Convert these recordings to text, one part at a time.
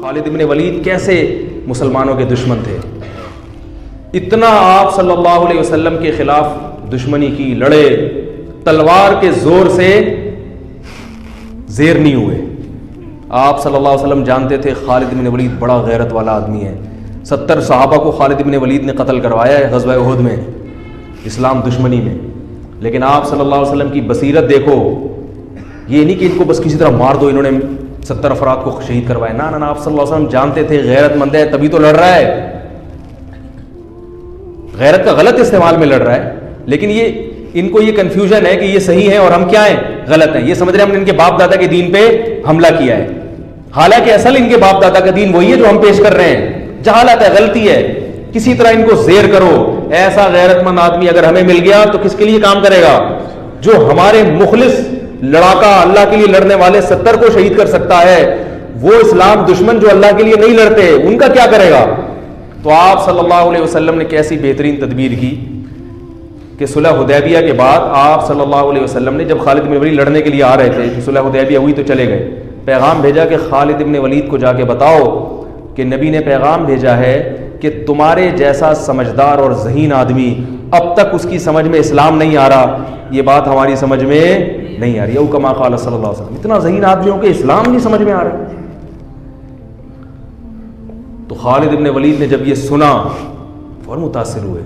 خالد ابن ولید کیسے مسلمانوں کے دشمن تھے، اتنا آپ صلی اللہ علیہ وسلم کے خلاف دشمنی کی، لڑے، تلوار کے زور سے زیر نہیں ہوئے۔ آپ صلی اللہ علیہ وسلم جانتے تھے خالد ابن ولید بڑا غیرت والا آدمی ہے، 70 صحابہ کو خالد ابن ولید نے قتل کروایا ہے غزوہ احد میں، اسلام دشمنی میں، لیکن آپ صلی اللہ علیہ وسلم کی بصیرت دیکھو، یہ نہیں کہ ان کو بس کسی طرح مار دو، انہوں نے 70 افراد کو شہید کروایا، نہ آپ صلی اللہ علیہ وسلم جانتے تھے غیرت مند ہے تبھی تو لڑ رہا ہے، غیرت کا غلط استعمال میں لڑ رہا ہے، لیکن یہ ان کو یہ کنفیوژن ہے کہ یہ صحیح ہے اور ہم کیا ہیں، غلط ہیں، یہ سمجھ رہے ہیں ہم نے ان کے باپ دادا کے دین پہ حملہ کیا ہے، حالانکہ اصل ان کے باپ دادا کا دین وہی ہے جو ہم پیش کر رہے ہیں، جہالت ہے، غلطی ہے، کسی طرح ان کو زیر کرو۔ ایسا غیرت مند آدمی اگر ہمیں مل گیا تو کس کے لیے کام کرے گا؟ جو ہمارے مخلص لڑاکا اللہ کے لیے لڑنے والے 70 کو شہید کر سکتا ہے، وہ اسلام دشمن جو اللہ کے لیے نہیں لڑتے ان کا کیا کرے گا؟ تو آپ صلی اللہ علیہ وسلم نے کیسی بہترین تدبیر کی کہ صلح حدیبیہ کے بعد آپ صلی اللہ علیہ وسلم نے جب خالد بن ولید لڑنے کے لیے آ رہے تھے، صلح حدیبیہ ہوئی تو چلے گئے، پیغام بھیجا کہ خالد بن ولید کو جا کے بتاؤ کہ نبی نے پیغام بھیجا ہے کہ تمہارے جیسا سمجھدار اور ذہین آدمی اب تک اس کی سمجھ میں اسلام نہیں آ رہا، یہ بات ہماری سمجھ میں نہیں آ رہی، او کما قال صلی اللہ علیہ وسلم، اتنا ذہین آدمی ہو کہ اسلام نہیں سمجھ میں آ رہا۔ تو خالد ابن ولید نے جب یہ سنا فوراً متاثر ہوئے۔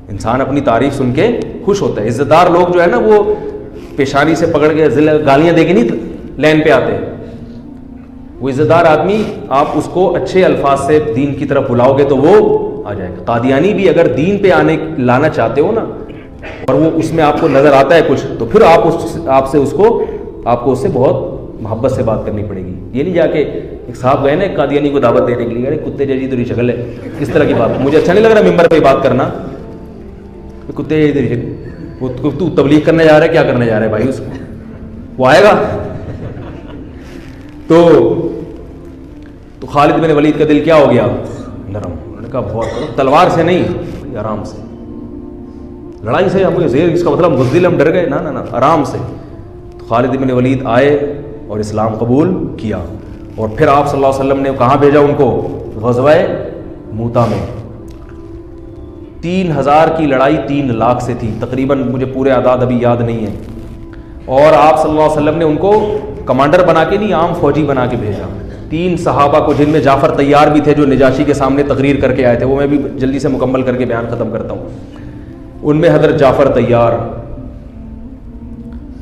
انسان اپنی تعریف سن کے خوش ہوتا ہے، عزت دار لوگ جو ہے نا وہ پیشانی سے پکڑ کے گالیاں دے کے نہیں لین پہ آتے، وہ عزت دار آدمی آپ اس کو اچھے الفاظ سے دین کی طرف بلاؤ گے تو وہ آ جائے گا۔ قادیانی بھی اگر دین پہ لانا چاہتے ہو نا اور وہ اس میں آپ کو نظر آتا ہے کچھ، تو پھر آپ کو اس سے بہت محبت سے بات کرنی پڑے گی۔ یہ نہیں جا کے ایک صاحب گئے نا ایک قادیانی کو دعوت دینے کے لیے، ارے کتے جیسی تیری شکل ہے، کس طرح کی بات، مجھے اچھا نہیں لگ رہا ممبر پہ بات کرنا، کتے جیسی تیری شکل، تو تبلیغ کرنے جا رہا ہے، کیا کرنے جا رہا ہے بھائی، اس کو وہ آئے گا۔ تو خالد بن ولید کا دل کیا ہو گیا؟ نرم۔ انہوں نے کہا بہت، تلوار سے نہیں، آرام سے، لڑائی سے ہم زیر، اس کا مطلب مزدل ہم ڈر گئے، نہ آرام سے۔ تو خالد بن ولید آئے اور اسلام قبول کیا، اور پھر آپ صلی اللہ علیہ وسلم نے کہاں بھیجا ان کو؟ غزوہ موتا میں۔ 3000 کی لڑائی 3 لاکھ سے تھی تقریباً، مجھے پورے اعداد ابھی یاد نہیں ہیں، اور آپ صلی اللہ علیہ وسلم نے ان کو کمانڈر بنا کے نہیں، عام فوجی بنا کے بھیجا۔ 3 صحابہ کو، جن میں جعفر طیار بھی تھے جو نجاشی کے سامنے تقریر کر کے آئے تھے، وہ میں بھی جلدی سے مکمل کر کے بیان ختم کرتا ہوں۔ ان میں حضرت جعفر طیار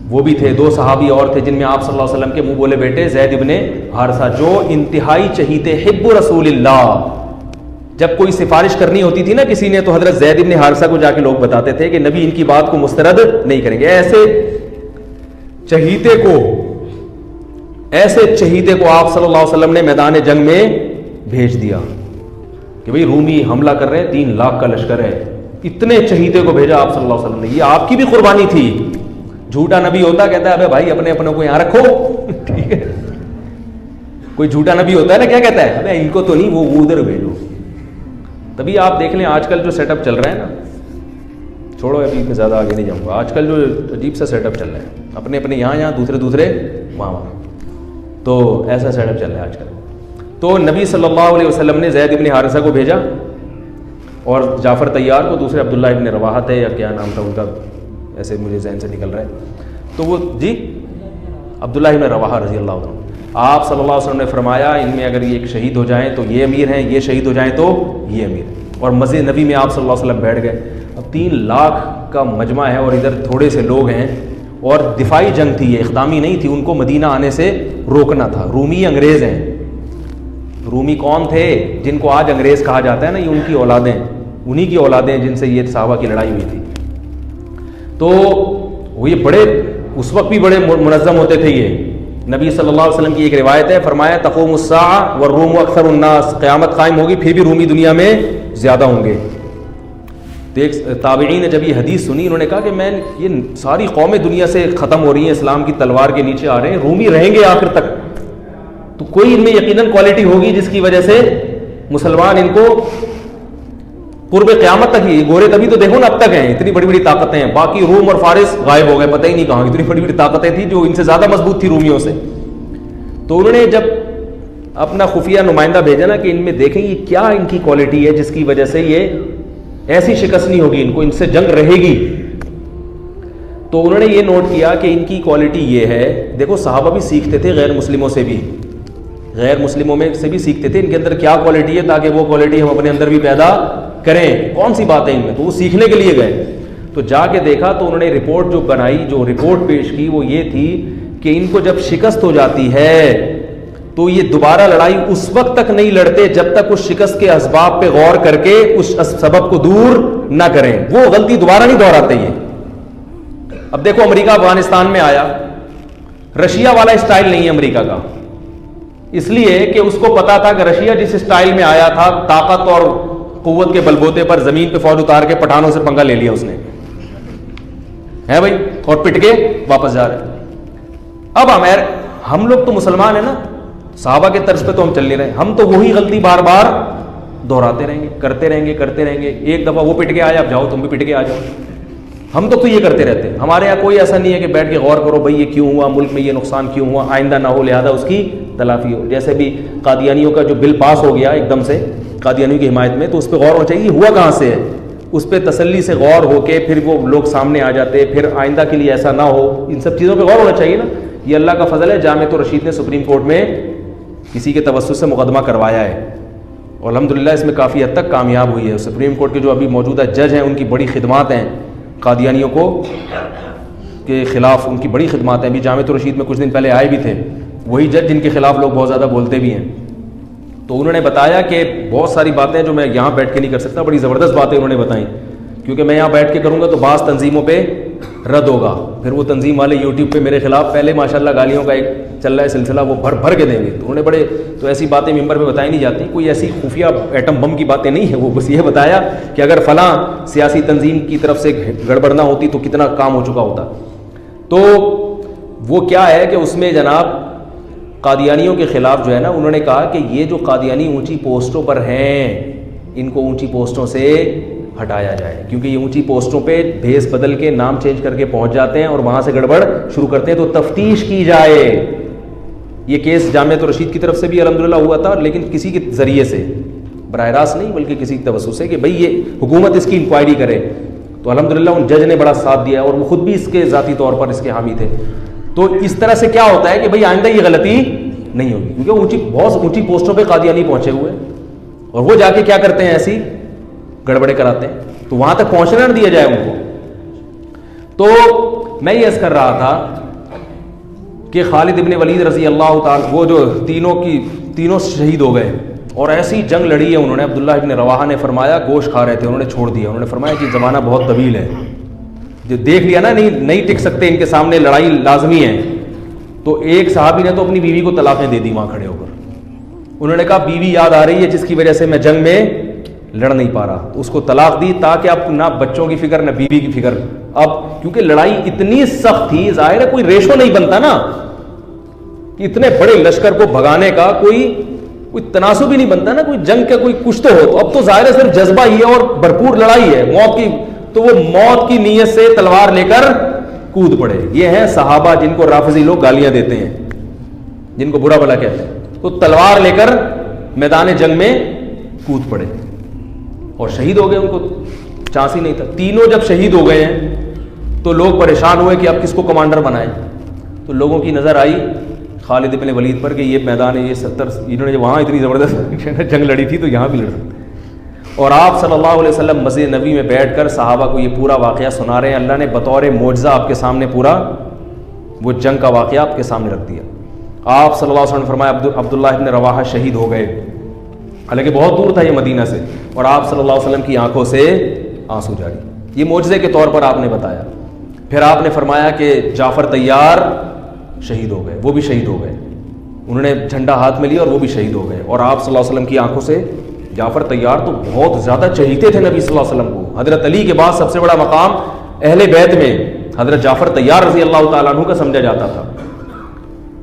وہ بھی تھے، 2 صحابی اور تھے جن میں آپ صلی اللہ علیہ وسلم کے منہ بولے بیٹے زید ابن حارثہ، جو انتہائی چہیتے حب رسول اللہ، جب کوئی سفارش کرنی ہوتی تھی نا کسی نے، تو حضرت زید ابن حارثہ کو جا کے لوگ بتاتے تھے کہ نبی ان کی بات کو مسترد نہیں کریں گے۔ ایسے چہیتے کو آپ صلی اللہ علیہ وسلم نے میدان جنگ میں بھیج دیا کہ بھئی رومی حملہ کر رہے ہیں، 3 لاکھ کا لشکر ہے، اتنے چہیتے کو بھیجا آپ صلی اللہ علیہ وسلم نے۔ یہ آپ کی بھی قربانی تھی۔ جھوٹا نبی ہوتا کہتا ہے ابے بھائی اپنوں کو یہاں رکھو، ٹھیک ہے، کوئی جھوٹا نبی ہوتا ہے نا کیا کہتا ہے، ابے ان کو تو نہیں، وہ ادھر بھیجو۔ تبھی آپ دیکھ لیں آج کل جو سیٹ اپ چل رہا ہے نا، چھوڑو ابھی میں زیادہ آگے نہیں جاؤں گا، آج کل جو عجیب سا سیٹ اپ چل رہا ہے، اپنے یہاں دوسرے وہاں، تو ایسا سیٹ اپ چل رہا ہے آج کل۔ تو نبی صلی اللہ علیہ وسلم نے زید ابن حارثہ کو بھیجا، اور جعفر طیار کو دوسرے عبداللہ ابن رواحہ تھے یا کیا نام تھا ان کا، ایسے مجھے ذہن سے نکل رہا ہے، تو وہ عبداللہ ابن رواحہ رضی اللہ عنہ۔ آپ صلی اللہ علیہ وسلم نے فرمایا ان میں اگر یہ ایک شہید ہو جائیں تو یہ امیر ہیں، یہ شہید ہو جائیں تو یہ امیر، اور مسجد نبی میں آپ صلی اللہ علیہ وسلم بیٹھ گئے۔ اب 3 لاکھ کا مجمع ہے اور ادھر تھوڑے سے لوگ ہیں، اور دفاعی جنگ تھی، یہ اقدامی نہیں تھی، ان کو مدینہ آنے سے روکنا تھا۔ رومی انگریز ہیں، رومی کون تھے؟ جن کو آج انگریز کہا جاتا ہے نا، یہ ان کی اولادیں، انہی کی اولادیں جن سے یہ صحابہ کی لڑائی ہوئی تھی۔ تو وہ یہ بڑے اس وقت بھی بڑے منظم ہوتے تھے یہ۔ نبی صلی اللہ علیہ وسلم کی ایک روایت ہے، فرمایا تقوم الساعہ والروم اکثر الناس، قیامت قائم ہوگی پھر بھی رومی دنیا میں زیادہ ہوں گے۔ تابعین نے جب یہ حدیث سنی، انہوں نے کہا کہ یہ ساری قومیں دنیا سے ختم ہو رہی ہیں، اسلام کی تلوار کے نیچے آ رہے ہیں، رومی رہیں گے آخر تک، تو کوئی ان میں یقیناً کوالٹی ہوگی جس کی وجہ سے مسلمان ان کو قرب قیامت تک ہی، گورے تبھی تو دیکھو نا اب تک ہیں، اتنی بڑی بڑی طاقتیں ہیں، باقی روم اور فارس غائب ہو گئے، پتہ ہی نہیں کہاں، اتنی بڑی بڑی طاقتیں تھیں جو ان سے زیادہ مضبوط تھی رومیوں سے۔ تو انہوں نے جب اپنا خفیہ نمائندہ بھیجا نا کہ ان میں دیکھیں یہ کیا ان کی کوالٹی ہے جس کی وجہ سے یہ ایسی شکست نہیں ہوگی، ان کو ان سے جنگ رہے گی. تو انہوں نے یہ نوٹ کیا کہ ان کی کوالٹی یہ ہے. دیکھو صحابہ بھی سیکھتے تھے غیر مسلموں سے بھی، غیر مسلموں میں سے بھی سیکھتے تھے ان کے اندر کیا کوالٹی ہے تاکہ وہ کوالٹی ہم اپنے اندر بھی پیدا کریں. کون سی بات ہے ان میں؟ تو وہ سیکھنے کے لیے گئے. تو جا کے دیکھا تو انہوں نے رپورٹ جو بنائی، جو رپورٹ پیش کی وہ یہ تھی کہ ان کو جب شکست ہو جاتی ہے تو یہ دوبارہ لڑائی اس وقت تک نہیں لڑتے جب تک اس شکست کے اسباب پہ غور کر کے اس سبب کو دور نہ کریں. وہ غلطی دوبارہ نہیں دہراتے یہ. اب دیکھو امریکہ افغانستان میں آیا، رشیا والا اسٹائل نہیں ہے امریکہ کا، اس لیے کہ اس کو پتا تھا کہ رشیا جس اسٹائل میں آیا تھا طاقت اور قوت کے بلبوتے پر زمین پہ فوج اتار کے پٹھانوں سے پنگا لے لیا اس نے، ہے بھائی، اور پٹ کے واپس جا رہے. اب ہم لوگ تو مسلمان ہیں نا، صحابہ کے طرز پہ تو ہم چل نہیں رہے، ہم تو وہی غلطی بار بار دہراتے رہیں گے، کرتے رہیں گے. ایک دفعہ وہ پٹ کے آیا، اب جاؤ تم بھی پٹ کے آ جاؤ. ہم تو یہ کرتے رہتے ہیں. ہمارے یہاں کوئی ایسا نہیں ہے کہ بیٹھ کے غور کرو بھائی یہ کیوں ہوا، ملک میں یہ نقصان کیوں ہوا، آئندہ نہ ہو لہذا اس کی تلافی ہو. جیسے بھی قادیانیوں کا جو بل پاس ہو گیا ایک دم سے قادیانیوں کی حمایت میں، تو اس پہ غور ہونا چاہیے ہوا کہاں سے ہے، اس پہ تسلی سے غور ہو کے پھر وہ لوگ سامنے آ جاتے، پھر آئندہ کے لیے ایسا نہ ہو. ان سب چیزوں پہ غور ہونا چاہیے نا. یہ اللہ کا فضل ہے، جامعۃ الرشید نے سپریم کورٹ میں کسی کے توسط سے مقدمہ کروایا ہے اور الحمدللہ اس میں کافی حد تک کامیاب ہوئی ہے. سپریم کورٹ کے جو ابھی موجودہ جج ہیں ان کی بڑی خدمات ہیں قادیانیوں کو کے خلاف، ان کی بڑی خدمات ہیں. ابھی جامعۃ الرشید میں کچھ دن پہلے آئے بھی تھے وہی جج جن کے خلاف لوگ بہت زیادہ بولتے بھی ہیں. تو انہوں نے بتایا کہ بہت ساری باتیں جو میں یہاں بیٹھ کے نہیں کر سکتا، بڑی زبردست باتیں انہوں نے بتائیں، کیونکہ میں یہاں بیٹھ کے کروں گا تو بعض تنظیموں پہ رد ہوگا، پھر وہ تنظیم والے یوٹیوب پہ میرے خلاف پہلے ماشاءاللہ گالیوں کا ایک چل رہا ہے سلسلہ، وہ بھر کے دیں گے. تو انہوں نے بڑے تو ایسی باتیں ممبر پہ بتائی نہیں جاتی، کوئی ایسی خفیہ ایٹم بم کی باتیں نہیں ہیں. وہ بس یہ بتایا کہ اگر فلاں سیاسی تنظیم کی طرف سے گڑبڑ نہ ہوتی تو کتنا کام ہو چکا ہوتا. تو وہ کیا ہے کہ اس میں جناب قادیانیوں کے خلاف جو ہے نا، انہوں نے کہا کہ یہ جو قادیانی اونچی پوسٹوں پر ہیں ان کو اونچی پوسٹوں سے ہٹایا جائے، کیونکہ یہ اونچی پوسٹوں پہ بھیس بدل کے نام چینج کر کے پہنچ جاتے ہیں اور وہاں سے گڑبڑ شروع کرتے ہیں. تو تفتیش کی جائے. یہ کیس جامعۃ الرشید کی طرف سے بھی الحمدللہ ہوا تھا، لیکن کسی کے ذریعے سے، براہ راست نہیں بلکہ کسی کے توسط سے، کہ بھئی یہ حکومت اس کی انکوائری کرے. تو الحمدللہ ان جج نے بڑا ساتھ دیا اور وہ خود بھی اس کے ذاتی طور پر اس کے حامی تھے. تو اس طرح سے کیا ہوتا ہے کہ بھئی آئندہ یہ غلطی نہیں ہوگی، کیونکہ بہت اونچی پوسٹوں پہ قادیانی پہنچے ہوئے ہیں اور وہ جا کے کیا کرتے ہیں، ایسی گڑبڑے کراتے ہیں. تو وہاں تک پہنچنا نہ دیا جائے ان کو. تو میں یہ عرض کر رہا تھا کہ خالد ابن ولید رضی اللہ تعالی، وہ جو تینوں شہید ہو گئے اور ایسی جنگ لڑی ہے انہوں نے. عبداللہ ابن رواحہ نے فرمایا گوشت کھا رہے تھے، انہوں نے چھوڑ دیا. انہوں نے فرمایا کہ زمانہ بہت طویل ہے، جو دیکھ لیا نا نہیں ٹک سکتے، ان کے سامنے لڑائی لازمی ہے. تو ایک صحابی نے تو اپنی بیوی کو طلاقیں دے دی وہاں کھڑے ہو کر. انہوں نے کہا بیوی یاد آ رہی ہے جس کی وجہ سے میں جنگ میں لڑ نہیں پا رہا، تو اس کو طلاق دی تاکہ اب نہ بچوں کی فکر نہ بیوی کی فکر. اب کیونکہ لڑائی اتنی سخت تھی، ظاہر ہے کوئی ریشو نہیں بنتا نا کہ اتنے بڑے لشکر کو بھگانے کا کوئی تناسب ہی نہیں بنتا نا، کوئی جنگ کا کوئی کچھ تو ہو. تو اب تو ظاہر ہے صرف جذبہ ہی ہے اور بھرپور لڑائی ہے موت کی. تو وہ موت کی نیت سے تلوار لے کر کود پڑے. یہ ہیں صحابہ جن کو رافضی لوگ گالیاں دیتے ہیں، جن کو برا بھلا کہتے ہیں. تو تلوار لے کر میدان جنگ میں کود پڑے اور شہید ہو گئے. ان کو چانس ہی نہیں تھا. تینوں جب شہید ہو گئے ہیں تو لوگ پریشان ہوئے کہ اب کس کو کمانڈر بنائیں. تو لوگوں کی نظر آئی خالد ابن ولید پر کہ یہ میدان ہے، یہ 70 انہوں نے وہاں اتنی زبردست جنگ لڑی تھی تو یہاں بھی لڑ سکتے. اور آپ صلی اللہ علیہ وسلم مسجد نبی میں بیٹھ کر صحابہ کو یہ پورا واقعہ سنا رہے ہیں. اللہ نے بطور معجزہ آپ کے سامنے پورا وہ جنگ کا واقعہ آپ کے سامنے رکھ دیا. آپ صلی اللہ علیہ وسلم نے فرمایا عبداللہ ابن رواحہ شہید ہو گئے، حالانکہ بہت دور تھا یہ مدینہ سے، اور آپ صلی اللہ علیہ وسلم کی آنکھوں سے آنسو جاری. یہ معجزے کے طور پر آپ نے بتایا. پھر آپ نے فرمایا کہ جعفر طیار شہید ہو گئے، وہ بھی شہید ہو گئے. انہوں نے جھنڈا ہاتھ میں لیا اور وہ بھی شہید ہو گئے. اور آپ صلی اللہ علیہ وسلم کی آنکھوں سے جعفر طیار تو بہت زیادہ چہیتے تھے نبی صلی اللہ علیہ وسلم کو. حضرت علی کے بعد سب سے بڑا مقام اہل بیت میں حضرت جعفر طیار رضی اللہ تعالیٰ عنہ کا سمجھا جاتا تھا.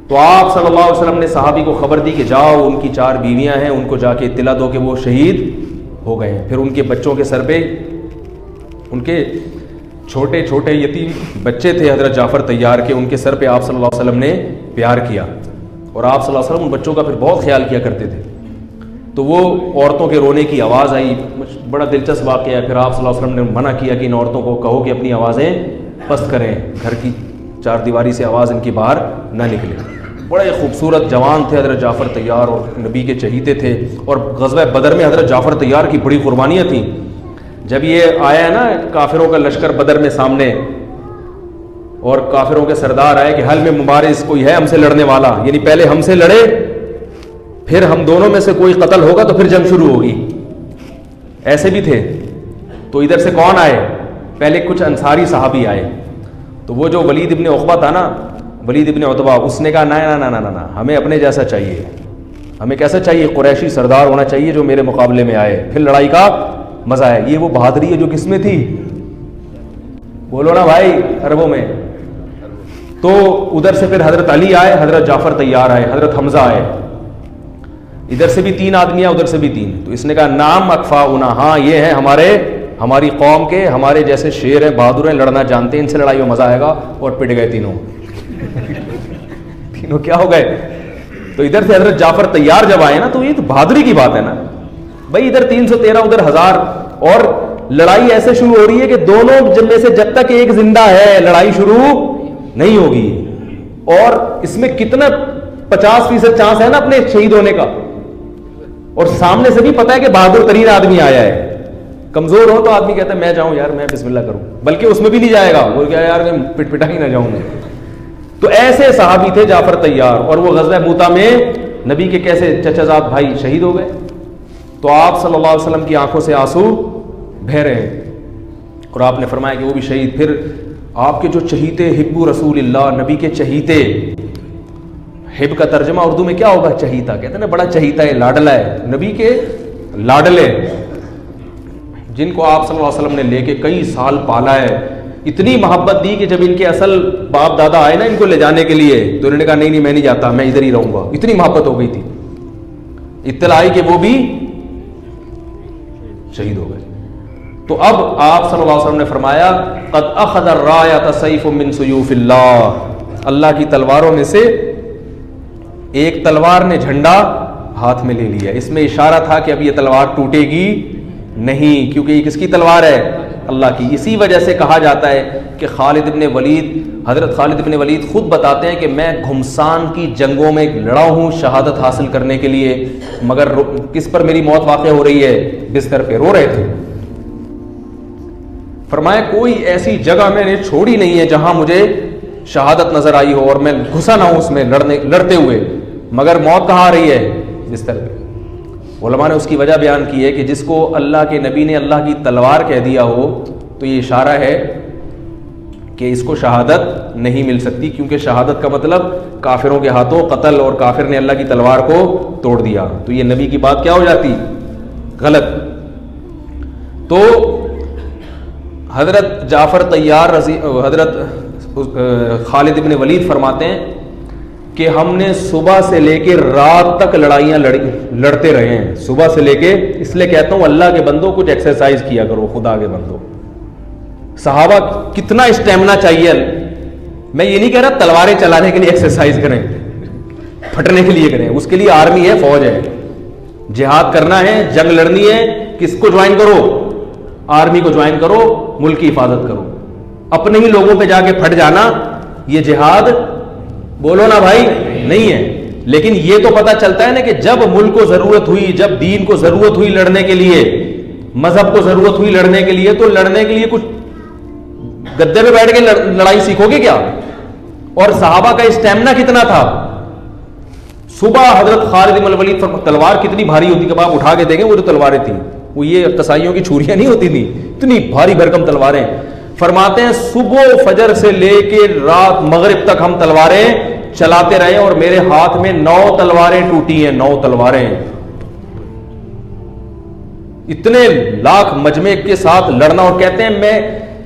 تو آپ صلی اللہ علیہ وسلم نے صحابی کو خبر دی کہ جاؤ ان کی 4 بیویاں ہیں، ان کو جا کے اطلاع دو کہ وہ شہید ہو گئے ہیں. پھر ان کے بچوں کے سر پہ، ان کے چھوٹے چھوٹے یتیم بچے تھے حضرت جعفر طیار کے، ان کے سر پہ آپ صلی اللہ علیہ وسلم نے پیار کیا اور آپ صلی اللہ علیہ وسلم ان بچوں کا پھر بہت خیال کیا کرتے تھے. تو وہ عورتوں کے رونے کی آواز آئی, بڑا دلچسپ واقعہ ہے. پھر آپ صلی اللہ علیہ وسلم نے منع کیا کہ ان عورتوں کو کہو کہ اپنی آوازیں پست کریں, گھر کی چار دیواری سے آواز ان کی باہر نہ نکلے. بڑے خوبصورت جوان تھے حضرت جعفر طیار, اور نبی کے چہیتے تھے. اور غزوہ بدر میں حضرت جعفر طیار کی بڑی قربانیاں تھیں. جب یہ آیا ہے نا کافروں کا لشکر بدر میں سامنے, اور کافروں کے سردار آئے کہ حل میں مبارز کوئی ہے ہم سے لڑنے والا, یعنی پہلے ہم سے لڑے, پھر ہم دونوں میں سے کوئی قتل ہوگا تو پھر جنگ شروع ہوگی. ایسے بھی تھے. تو ادھر سے کون آئے؟ پہلے کچھ انصاری صحابی آئے. تو وہ جو ولید ابن عقبہ تھا نا, ولید ابن عتبہ, اس نے کہا نا ہمیں اپنے جیسا چاہیے. ہمیں کیسا چاہیے؟ قریشی سردار ہونا چاہیے جو میرے مقابلے میں آئے, پھر لڑائی کا مزہ ہے. یہ وہ بہادری ہے جو کس میں تھی؟ بولو نا بھائی, عربوں میں. تو ادھر سے پھر حضرت علی آئے, حضرت جعفر طیار آئے, حضرت حمزہ آئے. ادھر سے بھی 3 آدمی ادھر سے بھی 3. تو اس نے کہا نام اکفاؤنا, ہاں یہ ہیں ہماری قوم کے, ہمارے جیسے شیر ہیں, بہادر ہیں, لڑنا جانتے ہیں, ان سے لڑائی میں مزہ آئے گا. اور پٹ گئے تینوں. تینوں کیا ہو گئے؟ تو ادھر سے حضرت جعفر طیار جب آئے نا, تو یہ تو بہادری کی بات ہے نا بھائی. ادھر 313 ادھر 1000, اور لڑائی ایسے شروع ہو رہی ہے کہ دونوں میں سے جب تک ایک زندہ ہے لڑائی شروع نہیں ہوگی. اور اس میں کتنا 50% چانس ہے نا اپنے شہید ہونے کا. اور سامنے سے بھی پتا ہے کہ بہادر ترین آدمی آیا ہے. کمزور ہو تو آدمی کہتا ہے میں جاؤں یار, میں بسم اللہ کروں, بلکہ اس میں بھی نہیں جائے گا, وہ کیا یار میں پٹ پٹا ہی نہ جاؤں میں. تو ایسے صحابی تھے جعفر طیار. اور وہ غزوہ موتا میں نبی کے کیسے چچا زاد بھائی شہید ہو گئے. تو آپ صلی اللہ علیہ وسلم کی آنکھوں سے آنسو بہہ رہے ہیں, اور آپ نے فرمایا کہ وہ بھی شہید. پھر آپ کے جو چہیتے, حب رسول اللہ, نبی کے چہیتے. حب کا ترجمہ اردو میں کیا ہوگا؟ چہیتا. کہتے ہیں نا بڑا چہیتا ہے, لاڈلا ہے, نبی کے لاڈلے, جن کو آپ صلی اللہ علیہ وسلم نے لے کے کئی سال پالا ہے. اتنی محبت دی کہ جب ان کے اصل باپ دادا آئے نا ان کو لے جانے کے لیے, تو انہوں نے کہا نہیں میں نہیں جاتا, میں ادھر ہی رہوں گا. اتنی محبت ہو گئی تھی. اطلاع آئی کہ وہ بھی شہید ہو گئے. تو اب آپ صلی اللہ علیہ وسلم نے فرمایا قد اخذ الرایۃ سیف من سیوف اللہ, اللہ کی تلواروں میں سے ایک تلوار نے جھنڈا ہاتھ میں لے لیا. اس میں اشارہ تھا کہ اب یہ تلوار ٹوٹے گی نہیں, کیونکہ یہ کس کی تلوار ہے؟ اللہ کی. اسی وجہ سے کہا جاتا ہے کہ حضرت خالد ابن ولید خود بتاتے ہیں کہ میں گھمسان کی جنگوں میں لڑا ہوں شہادت حاصل کرنے کے لیے, مگر کس پر میری موت واقع ہو رہی ہے؟ بستر پہ رو رہے تھے. فرمایا کوئی ایسی جگہ میں نے چھوڑی نہیں ہے جہاں مجھے شہادت نظر آئی ہو اور میں گھسا نہ ہوں اس میں لڑتے ہوئے, مگر موت کہاں آ رہی ہے؟ بستر پہ. علماء نے اس کی وجہ بیان کی ہے کہ جس کو اللہ کے نبی نے اللہ کی تلوار کہہ دیا ہو تو یہ اشارہ ہے کہ اس کو شہادت نہیں مل سکتی, کیونکہ شہادت کا مطلب کافروں کے ہاتھوں قتل, اور کافر نے اللہ کی تلوار کو توڑ دیا, تو یہ نبی کی بات کیا ہو جاتی؟ غلط. تو حضرت جعفر طیار حضرت خالد ابن ولید فرماتے ہیں کہ ہم نے صبح سے لے کے رات تک لڑائیاں لڑتے رہے ہیں, صبح سے لے کے. اس لیے کہتا ہوں اللہ کے بندوں کچھ ایکسرسائز کیا کرو, خدا کے بندوں. صحابہ کتنا اسٹیمنا چاہیے. میں یہ نہیں کہہ رہا تلواریں چلانے کے لیے ایکسرسائز کریں, پھٹنے کے لیے کریں, اس کے لیے آرمی ہے, فوج ہے. جہاد کرنا ہے, جنگ لڑنی ہے, کس کو جوائن کرو؟ آرمی کو جوائن کرو, ملک کی حفاظت کرو. اپنے ہی لوگوں پہ جا کے پھٹ جانا یہ جہاد بولو نا بھائی نہیں ہے. لیکن یہ تو پتہ چلتا ہے نا کہ جب ملک کو ضرورت ہوئی, جب دین کو ضرورت ہوئی لڑنے کے لیے, مذہب کو ضرورت ہوئی لڑنے کے لیے, تو لڑنے کے لیے کچھ گدے پہ بیٹھ کے لڑائی سیکھو گے کیا؟ اور صحابہ کا اسٹیمنا کتنا تھا. صبح حضرت خالد بن ولید تلوار کتنی بھاری ہوتی کہ آپ اٹھا کے دیکھیں, وہ جو تلواریں تھیں وہ یہ قصائیوں کی چھریاں نہیں ہوتی تھی, اتنی بھاری بھرکم تلواریں. فرماتے ہیں صبح فجر سے لے کے رات مغرب تک ہم تلواریں چلاتے رہے, اور میرے ہاتھ میں 9 تلواریں ٹوٹی ہیں, 9 تلواریں. اتنے لاکھ مجمع کے ساتھ لڑنا, اور کہتے ہیں میں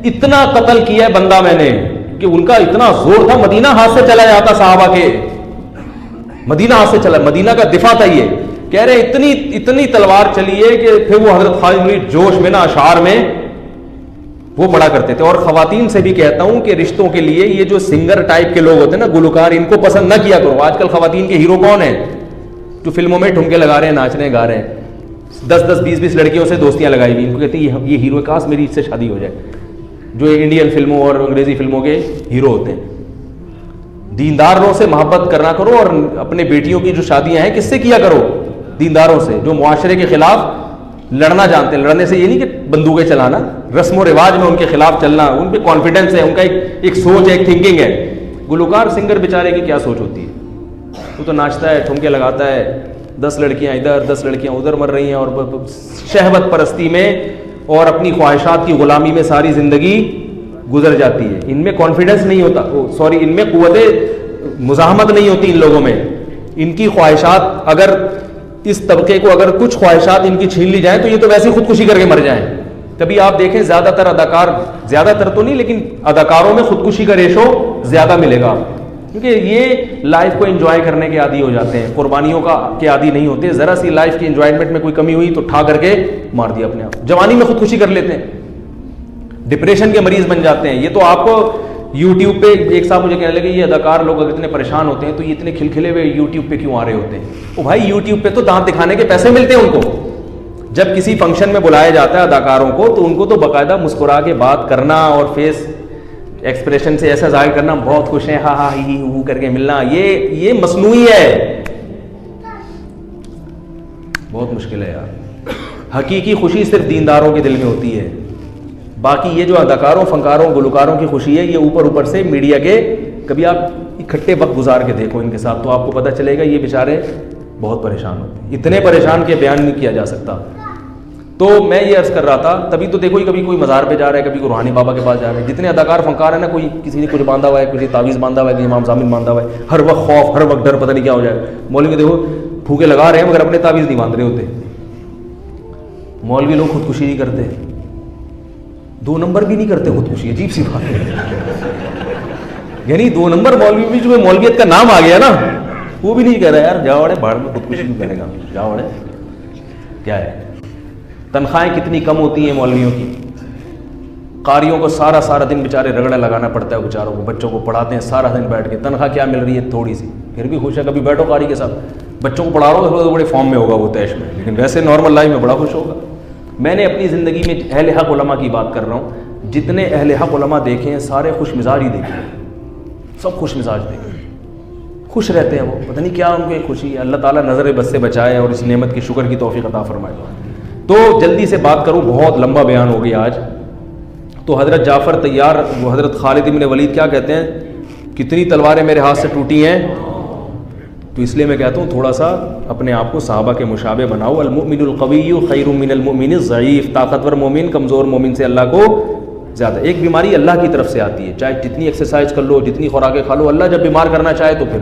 اتنا قتل کیا ہے بندہ میں نے کہ ان کا اتنا زور تھا, مدینہ ہاتھ سے چلا جاتا صحابہ کے, مدینہ ہاتھ سے چلا, مدینہ کا دفاع تھا. یہ کہہ رہے اتنی تلوار چلی ہے کہ پھر وہ حضرت خالد بن ولید جوش میں نا اشعار میں وہ پڑھا کرتے تھے. اور خواتین سے بھی کہتا ہوں کہ رشتوں کے لیے یہ جو سنگر ٹائپ کے لوگ ہوتے ہیں نا, گلوکار, ان کو پسند نہ کیا کرو. آج کل خواتین کے ہیرو کون ہیں؟ جو فلموں میں ٹھمکے لگا رہے ہیں, ناچ رہے ہیں, گا رہے ہیں, 10-10 20-20 لڑکیوں سے دوستیاں لگائی ہوئی. ان کو کہتے ہیں یہ ہیرو, کاش میری اس سے شادی ہو جائے. جو انڈین فلموں اور انگریزی فلموں کے ہیرو ہوتے ہیں. دینداروں سے محبت کرنا کرو, اور اپنے بیٹیوں کی جو شادیاں ہیں کس سے کیا کرو؟ دینداروں سے, جو معاشرے کے خلاف لڑنا جانتے ہیں. لڑنے سے یہ نہیں کہ بندوقیں چلانا, رسم و رواج میں ان کے خلاف چلنا. ان پہ کانفیڈنس ہے, ان کا ایک سوچ ہے, ایک تھنکنگ ہے. گلوکار سنگر بیچارے کی کیا سوچ ہوتی ہے؟ وہ تو ناچتا ہے, ٹھمکے لگاتا ہے, 10 لڑکیاں ادھر 10 لڑکیاں ادھر مر رہی ہیں, اور شہوت پرستی میں اور اپنی خواہشات کی غلامی میں ساری زندگی گزر جاتی ہے. ان میں کانفیڈنس نہیں ہوتا, ان میں قوت مزاحمت نہیں ہوتی ان لوگوں میں. ان کی خواہشات, اگر اس طبقے کو اگر کچھ خواہشات ان کی چھین لی جائیں تو یہ تو ویسے ہی خودکشی کر کے مر جائیں. کبھی آپ دیکھیں زیادہ تر اداکار, زیادہ تر تو نہیں لیکن اداکاروں میں خودکشی کا ریشو زیادہ ملے گا, کیونکہ یہ لائف کو انجوائے کرنے کے عادی ہو جاتے ہیں, قربانیوں کے عادی نہیں ہوتے. ذرا سی لائف کی انجوائمنٹ میں کوئی کمی ہوئی تو ٹھا کر کے مار دیا اپنے آپ. جوانی میں خودکشی کر لیتے ہیں, ڈپریشن کے مریض بن جاتے ہیں. یہ تو آپ کو یوٹیوب پہ ایک صاحب مجھے کہنے لگے یہ اداکار لوگ اگر اتنے پریشان ہوتے ہیں تو یہ اتنے کھلکھلے ہوئے یوٹیوب پہ کیوں آ رہے ہوتے ہیں؟ او بھائی, یوٹیوب پہ تو دانت دکھانے کے پیسے ملتے ہیں ان کو. جب کسی فنکشن میں بلایا جاتا ہے اداکاروں کو تو ان کو تو باقاعدہ مسکرا کے بات کرنا اور فیس ایکسپریشن سے ایسا ظاہر کرنا, بہت خوش ہیں, ہاں ہاں ہی ہو کر کے ملنا, یہ مصنوعی ہے, بہت مشکل ہے یار. حقیقی خوشی صرف دینداروں کے دل میں ہوتی ہے. باقی یہ جو اداکاروں, فنکاروں, گلوکاروں کی خوشی ہے یہ اوپر سے میڈیا کے. کبھی آپ اکٹھے وقت گزار کے دیکھو ان کے ساتھ تو آپ کو پتہ چلے گا یہ بیچارے بہت پریشان ہوتے ہیں. اتنے پریشان کہ بیان نہیں کیا جا سکتا. تو میں یہ عرض کر رہا تھا, تبھی تو دیکھو کبھی کوئی مزار پہ جا رہا ہے, کبھی کوئی روحانی بابا کے پاس جا رہا ہے. جتنے اداکار فنکار ہیں نا, کوئی کسی نے کچھ باندھا ہوا ہے, کسی تعویذ باندھا ہوا ہے, کسی امام ضامن باندھا ہوا ہے, ہر وقت خوف, ہر وقت ڈر, پتہ نہیں کیا ہو جائے. مولوی دیکھو پھوکے لگا رہے ہیں مگر اپنے تعویذ نہیں باندھ رہے ہوتے. مولوی لوگ خودکشی نہیں کرتے, 2 نمبر بھی نہیں کرتے خودکشی. عجیب سی بات ہے, یعنی 2 نمبر مولوی بھی جو مولویت کا نام آ گیا نا, وہ بھی نہیں کہہ رہا یار جاؤ اڑے بھاڑ میں, خودکشی نہیں کرے گا, جاؤ اڑے. کیا ہے, تنخواہیں کتنی کم ہوتی ہیں مولویوں کی. قاریوں کو سارا دن بیچارے رگڑا لگانا پڑتا ہے بیچاروں کو. بچوں کو پڑھاتے ہیں سارا دن بیٹھ کے, تنخواہ کیا مل رہی ہے تھوڑی سی, پھر بھی خوش ہے. کبھی بیٹھو قاری کے ساتھ, بچوں کو پڑھا رہا ہو تو بڑے فارم میں ہوگا وہ تیش میں, لیکن ویسے نارمل لائف میں بڑا خوش ہوگا. میں نے اپنی زندگی میں اہل حق علماء کی بات کر رہا ہوں, جتنے اہل حق علماء دیکھے ہیں سارے خوش مزاج ہی دیکھے ہیں, سب خوش مزاج دیکھے, خوش رہتے ہیں وہ. پتہ نہیں کیا ان کو ایک خوشی ہے. اللہ تعالیٰ نظر بد سے بچائے اور اس نعمت کی شکر کی توفیق عطا فرمائے. تو جلدی سے بات کروں, بہت لمبا بیان ہو گیا آج. تو حضرت جعفر طیار, وہ حضرت خالد بن ولید کیا کہتے ہیں, کتنی تلواریں میرے ہاتھ سے ٹوٹی ہیں. تو اس لیے میں کہتا ہوں تھوڑا سا اپنے آپ کو صحابہ کے مشابہ بناؤ. المؤمن القوی خیر من المؤمن الضعیف, طاقتور مومن کمزور مومن سے اللہ کو زیادہ. ایک بیماری اللہ کی طرف سے آتی ہے, چاہے جتنی ایکسرسائز کر لو, جتنی خوراکیں کھا لو, اللہ جب بیمار کرنا چاہے تو پھر.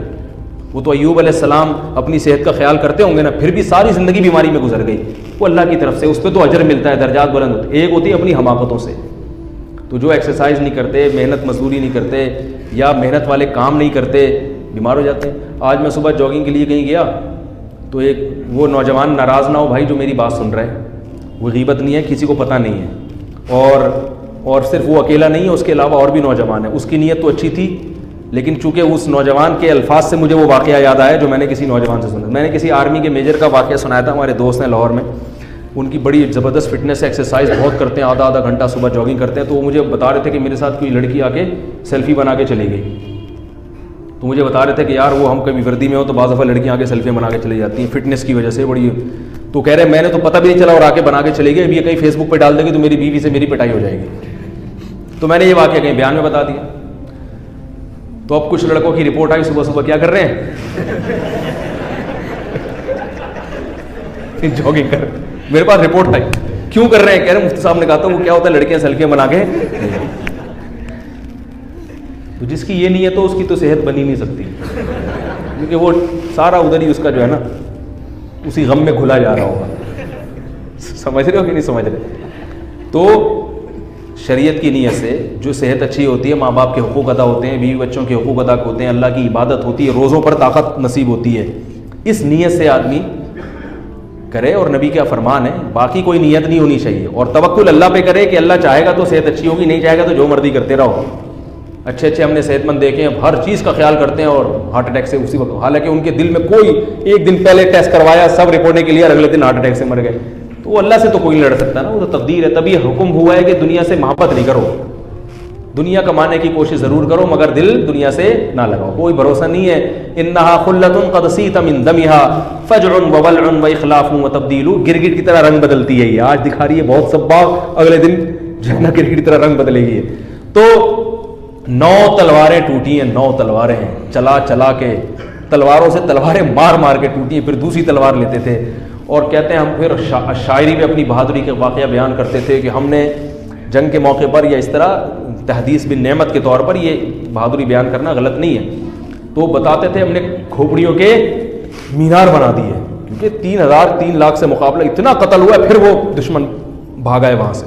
وہ تو ایوب علیہ السلام اپنی صحت کا خیال کرتے ہوں گے نا, پھر بھی ساری زندگی بیماری میں گزر گئی. وہ اللہ کی طرف سے, اس پہ تو اجر ملتا ہے, درجات بلند ہوتے. ایک ہوتی ہے اپنی حماقتوں سے. تو جو ایکسرسائز نہیں کرتے, محنت مزدوری نہیں کرتے, یا محنت والے کام نہیں کرتے, بیمار ہو جاتے ہیں. آج میں صبح جاگنگ کے لیے کہیں گیا تو ایک وہ نوجوان, ناراض نہ ہو بھائی جو میری بات سن رہا ہے, وہ غیبت نہیں ہے, کسی کو پتہ نہیں ہے, اور صرف وہ اکیلا نہیں ہے, اس کے علاوہ اور بھی نوجوان ہیں. اس کی نیت تو اچھی تھی, لیکن چونکہ اس نوجوان کے الفاظ سے مجھے وہ واقعہ یاد آیا جو میں نے کسی نوجوان سے سنا. میں نے کسی آرمی کے میجر کا واقعہ سنایا تھا, ہمارے دوست ہیں لاہور میں, ان کی بڑی زبردست فٹنس ہے, ایکسرسائز بہت کرتے ہیں, آدھا گھنٹہ صبح جاگنگ کرتے ہیں. تو وہ مجھے بتا رہے تھے کہ میرے ساتھ کوئی لڑکی آ کے سیلفی بنا کے چلی گئی. تو مجھے بتا رہے تھے کہ یار وہ ہم کبھی وردی میں ہو تو بعض دفعہ لڑکیاں آ کے سیلفی بنا کے چلی جاتی ہیں فٹنس کی وجہ سے بڑی. تو کہہ رہے میں نے تو پتہ بھی نہیں چلا اور آ کے بنا کے چلی گئی. اب یہ کہیں فیس بک پہ ڈال دے گی تو میری بیوی سے میری پٹائی ہو جائے گی. تو میں نے یہ واقعہ کہیں بیان میں بتا دیا. تو اب کچھ لڑکوں کی رپورٹ آئی, صبح کیا کر رہے ہیں جاگنگ کر. میرے پاس رپورٹ آئی, کیوں کر رہے ہیں, کہہ رہے مفتی صاحب نے کہا تھا وہ کیا ہوتا ہے لڑکیاں سیلفیاں بنا کے. تو جس کی یہ نہیں ہے تو اس کی تو صحت بنی نہیں سکتی, کیونکہ وہ سارا ادھر ہی اس کا جو ہے نا اسی غم میں گھلا جا رہا ہوگا. سمجھ رہے ہو کہ نہیں سمجھ رہے؟ تو شریعت کی نیت سے جو صحت اچھی ہوتی ہے, ماں باپ کے حقوق ادا ہوتے ہیں, بیوی بچوں کے حقوق ادا ہوتے ہیں, اللہ کی عبادت ہوتی ہے, روزوں پر طاقت نصیب ہوتی ہے, اس نیت سے آدمی کرے اور نبی کا فرمان ہے, باقی کوئی نیت نہیں ہونی چاہیے, اور توکل اللہ پہ کرے کہ اللہ چاہے گا تو صحت اچھی ہوگی, نہیں چاہے گا تو جو مرضی کرتے رہو. اچھے اچھے ہم نے صحت مند دیکھے ہیں, ہر چیز کا خیال کرتے ہیں اور ہارٹ اٹیک سے اسی وقت, حالانکہ ان کے دل میں کوئی ایک دن پہلے ٹیسٹ کروایا, سب رپورٹیں کلیئر, اگلے دن ہارٹ اٹیک سے مر گئے. تو وہ اللہ سے تو کوئی نہیں لڑ سکتا نا, وہ تو تقدیر ہے. تبھی حکم ہوا ہے کہ دنیا سے محبت نہیں کرو, دنیا کمانے کی کوشش ضرور کرو مگر دل دنیا سے نہ لگاؤ, کوئی بھروسہ نہیں ہے. انہا خلۃ قد سیت من دمہا فجع وولع واخلاف وتبدیل, گرگٹ کی طرح رنگ بدلتی ہے یہ, آج دکھا رہی ہے بہت سباق, اگلے دن جو ہے نا گرگٹ کی طرح رنگ بدلے گی. تو 9 تلواریں ٹوٹی ہیں, 9 تلواریں ہیں, چلا چلا کے تلواروں سے تلواریں مار مار کے ٹوٹی ہیں, پھر دوسری تلوار لیتے تھے. اور کہتے ہیں ہم پھر شاعری میں اپنی بہادری کے واقعہ بیان کرتے تھے کہ ہم نے جنگ کے موقع پر یا اس طرح تحدیث بن نعمت کے طور پر یہ بہادری بیان کرنا غلط نہیں ہے. تو بتاتے تھے ہم نے کھوپڑیوں کے مینار بنا دیے, کیونکہ 3 لاکھ سے مقابلہ, اتنا قتل ہوا, پھر وہ دشمن بھاگا ہے وہاں سے.